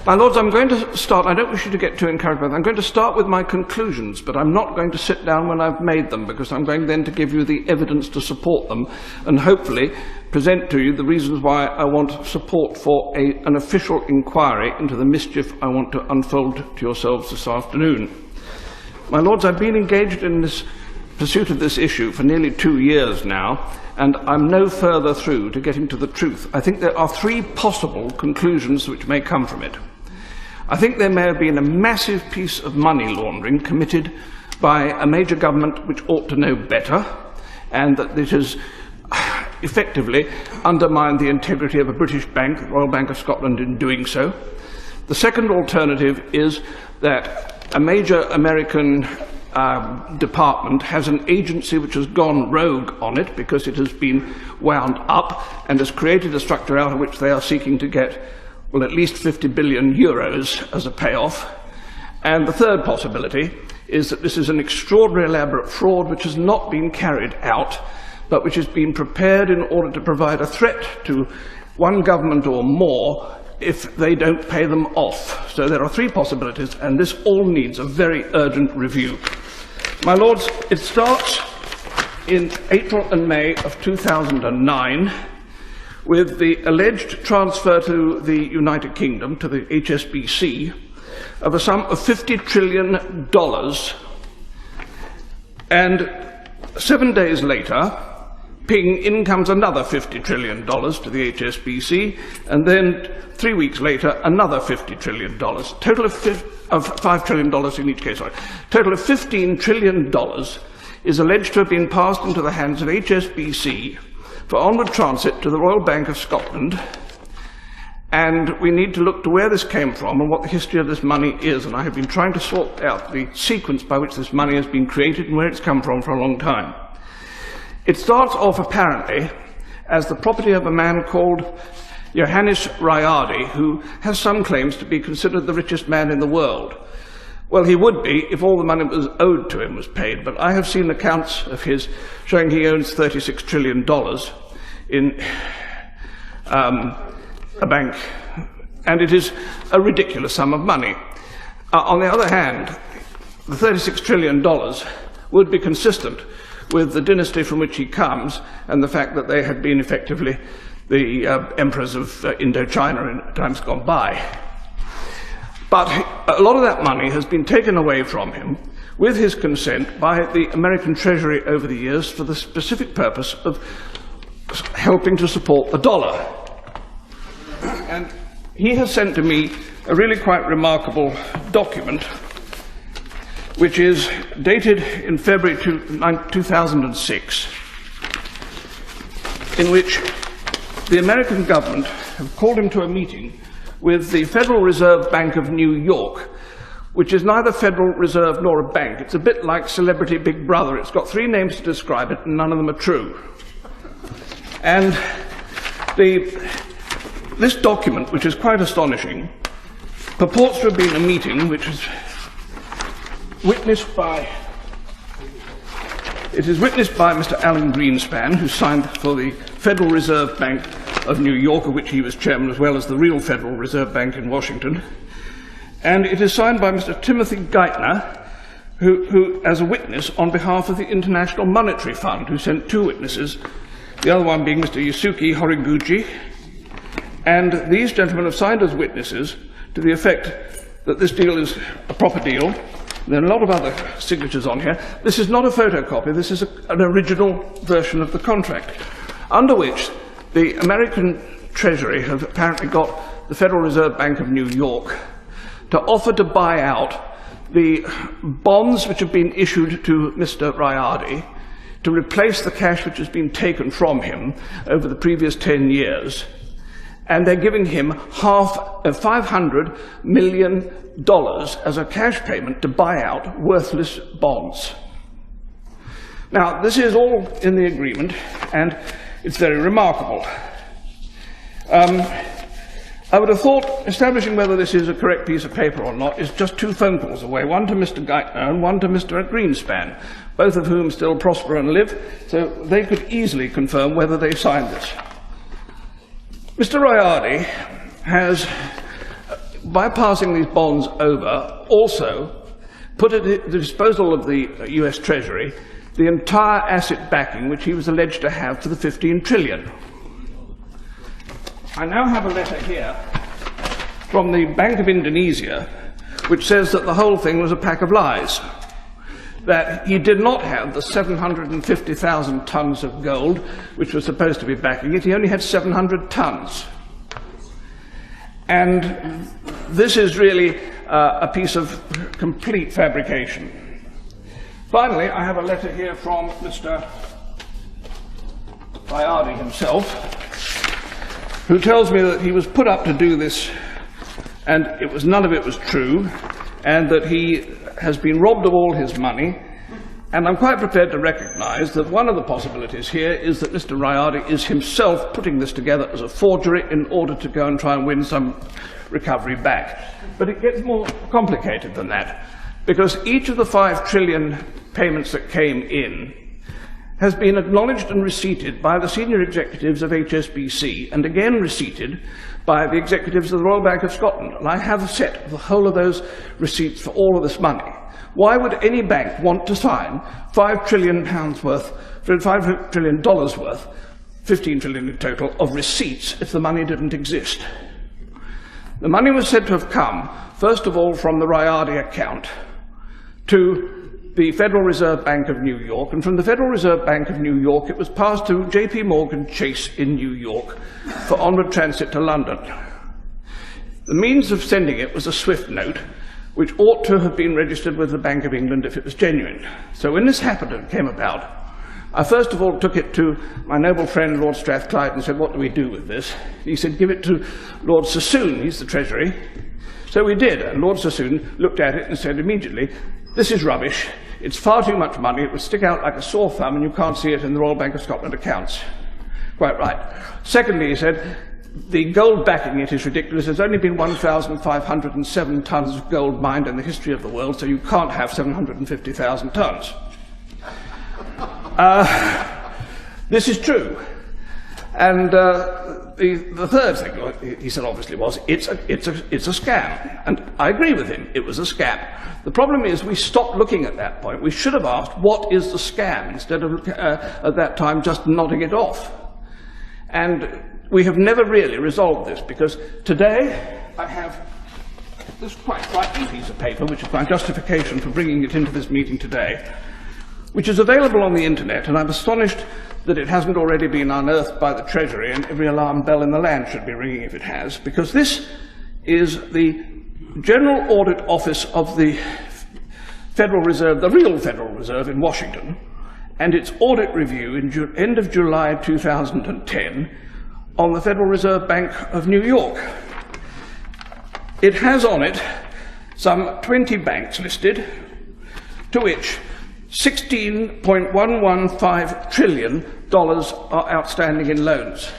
My Lords, I'm going to start, I don't wish you to get too encouraged by that. I'm going to start with my conclusions, but I'm not going to sit down when I've made them, because I'm going then to give you the evidence to support them, and hopefully present to you the reasons why I want support for an official inquiry into the mischief I want to unfold to yourselves this afternoon. My Lords, I've been engaged in this pursuit of this issue for nearly 2 years now, and I'm no further through to getting to the truth. I think there are 3 possible conclusions which may come from it. I think there may have been a massive piece of money laundering committed by a major government which ought to know better, and that it has effectively undermined the integrity of a British bank, the Royal Bank of Scotland, in doing so. The second alternative is that a major American department has an agency which has gone rogue on it because it has been wound up and has created a structure out of which they are seeking to get, well, at least 50 billion euros as a payoff. And the third possibility is that this is an extraordinary elaborate fraud which has not been carried out, but which has been prepared in order to provide a threat to one government or more if they don't pay them off. So there are 3 possibilities, and this all needs a very urgent review. My Lords, it starts in April and May of 2009 with the alleged transfer to the United Kingdom, to the HSBC, of a sum of $50 trillion. And 7 days later, ping, in comes another $50 trillion to the HSBC, and then 3 weeks later, another $50 trillion. Total of $5 trillion in each case, sorry. Total of $15 trillion is alleged to have been passed into the hands of HSBC for onward transit to the Royal Bank of Scotland, and we need to look to where this came from and what the history of this money is, and I have been trying to sort out the sequence by which this money has been created and where it's come from for a long time. It starts off apparently as the property of a man called Johannes Riardi, who has some claims to be considered the richest man in the world. Well, he would be if all the money that was owed to him was paid, but I have seen accounts of his showing he owns $36 trillion in a bank, and it is a ridiculous sum of money. On the other hand, the $36 trillion would be consistent with the dynasty from which he comes and the fact that they had been effectively the emperors of Indochina in times gone by. But a lot of that money has been taken away from him with his consent by the American Treasury over the years for the specific purpose of helping to support the dollar. And he has sent to me a really quite remarkable document which is dated in February 2006, in which the American government have called him to a meeting with the Federal Reserve Bank of New York, which is neither Federal Reserve nor a bank. It's a bit like Celebrity Big Brother. It's got 3 names to describe it, and none of them are true. And this document, which is quite astonishing, purports to have been a meeting which is witnessed by Mr. Alan Greenspan, who signed for the Federal Reserve Bank of New York, of which he was chairman, as well as the real Federal Reserve Bank in Washington. And it is signed by Mr. Timothy Geithner, who as a witness on behalf of the International Monetary Fund, who sent 2 witnesses, the other one being Mr. Yusuke Horiguchi. And these gentlemen have signed as witnesses to the effect that this deal is a proper deal. There are a lot of other signatures on here. This is not a photocopy. This is an original version of the contract, under which the American Treasury have apparently got the Federal Reserve Bank of New York to offer to buy out the bonds which have been issued to Mr. Riardi to replace the cash which has been taken from him over the previous 10 years. And they're giving him $500 million as a cash payment to buy out worthless bonds. Now, this is all in the agreement, and it's very remarkable. I would have thought establishing whether this is a correct piece of paper or not is just 2 phone calls away, one to Mr. Geithner and one to Mr. Greenspan, both of whom still prosper and live, so they could easily confirm whether they signed this. Mr. Riardi has by passing these bonds over, also put at the disposal of the US Treasury the entire asset backing which he was alleged to have for the 15 trillion. I now have a letter here from the Bank of Indonesia which says that the whole thing was a pack of lies, that he did not have the 750,000 tons of gold which was supposed to be backing it. He only had 700 tons. And this is really a piece of complete fabrication. Finally, I have a letter here from Mr. Rayadi himself, who tells me that he was put up to do this and none of it was true, and that he has been robbed of all his money. And I'm quite prepared to recognize that one of the possibilities here is that Mr. Rayadi is himself putting this together as a forgery in order to go and try and win some recovery back. But it gets more complicated than that, because each of the 5 trillion payments that came in has been acknowledged and receipted by the senior executives of HSBC, and again receipted by the executives of the Royal Bank of Scotland. And I have a set of the whole of those receipts for all of this money. Why would any bank want to sign £5 trillion worth, $5 trillion worth, 15 trillion in total, of receipts if the money didn't exist? The money was said to have come, first of all, from the Rayadi account to the Federal Reserve Bank of New York, and from the Federal Reserve Bank of New York it was passed to JP Morgan Chase in New York for onward transit to London. The means of sending it was a SWIFT note, which ought to have been registered with the Bank of England if it was genuine. So when this happened and came about, I first of all took it to my noble friend Lord Strathclyde and said, what do we do with this? He said, give it to Lord Sassoon, he's the Treasury. So we did, and Lord Sassoon looked at it and said immediately, this is rubbish, it's far too much money, it would stick out like a sore thumb and you can't see it in the Royal Bank of Scotland accounts. Quite right. Secondly, he said, the gold backing it is ridiculous. There's only been 1,507 tons of gold mined in the history of the world, so you can't have 750,000 tons. This is true. And the third thing he said obviously was, it's a scam. And I agree with him, it was a scam. The problem is we stopped looking at that point. We should have asked, what is the scam, instead of at that time just nodding it off. And we have never really resolved this, because today I have this quite frightening piece of paper, which is my justification for bringing it into this meeting today, which is available on the internet, and I'm astonished that it hasn't already been unearthed by the Treasury, and every alarm bell in the land should be ringing if it has, because this is the General Audit Office of the Federal Reserve, the real Federal Reserve in Washington, and its audit review in end of July 2010 on the Federal Reserve Bank of New York. It has on it some 20 banks listed, to which $16.115 trillion are outstanding in loans.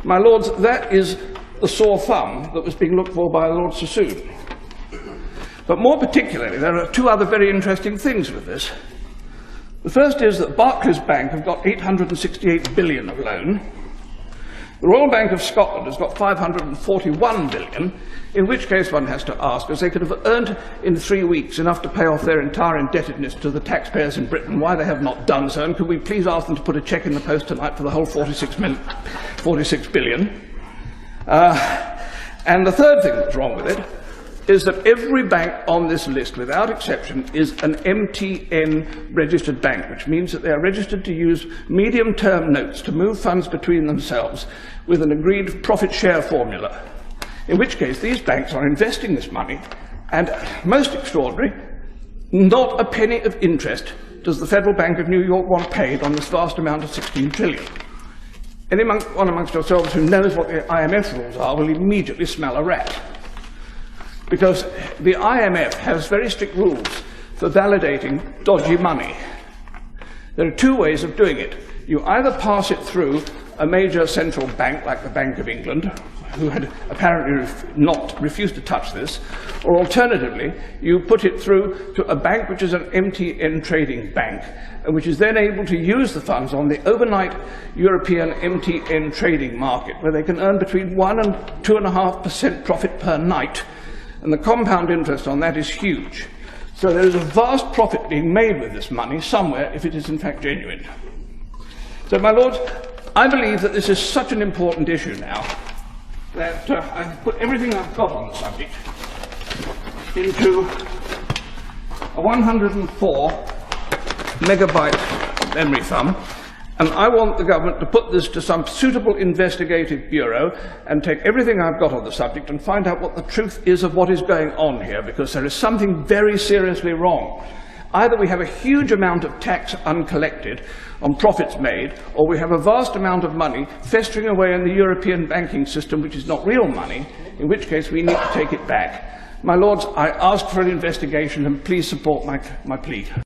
My lords, that is the sore thumb that was being looked for by Lord Sassoon. But more particularly, there are two other very interesting things with this. The first is that Barclays Bank have got 868 billion of loan. The Royal Bank of Scotland has got 541 billion, in which case one has to ask, as they could have earned in 3 weeks enough to pay off their entire indebtedness to the taxpayers in Britain, why they have not done so, and could we please ask them to put a cheque in the post tonight for the whole 46 billion. And the third thing that's wrong with it is that every bank on this list, without exception, is an MTN-registered bank, which means that they are registered to use medium-term notes to move funds between themselves with an agreed profit share formula, in which case these banks are investing this money, and, most extraordinary, not a penny of interest does the Federal Bank of New York want paid on this vast amount of 16 trillion. Anyone amongst yourselves who knows what the IMF rules are will immediately smell a rat, because the IMF has very strict rules for validating dodgy money. There are two ways of doing it. You either pass it through a major central bank, like the Bank of England, who had apparently refused to touch this, or alternatively, you put it through to a bank which is an MTN trading bank, and which is then able to use the funds on the overnight European MTN trading market, where they can earn between 1 and 2.5% profit per night, and the compound interest on that is huge. So there is a vast profit being made with this money somewhere if it is in fact genuine. So, my Lords, I believe that this is such an important issue now that I've put everything I've got on the subject into a 104 megabyte memory thumb, and I want the government to put this to some suitable investigative bureau and take everything I've got on the subject and find out what the truth is of what is going on here, because there is something very seriously wrong. Either we have a huge amount of tax uncollected on profits made, or we have a vast amount of money festering away in the European banking system, which is not real money, in which case we need to take it back. My Lords, I ask for an investigation, and please support my plea.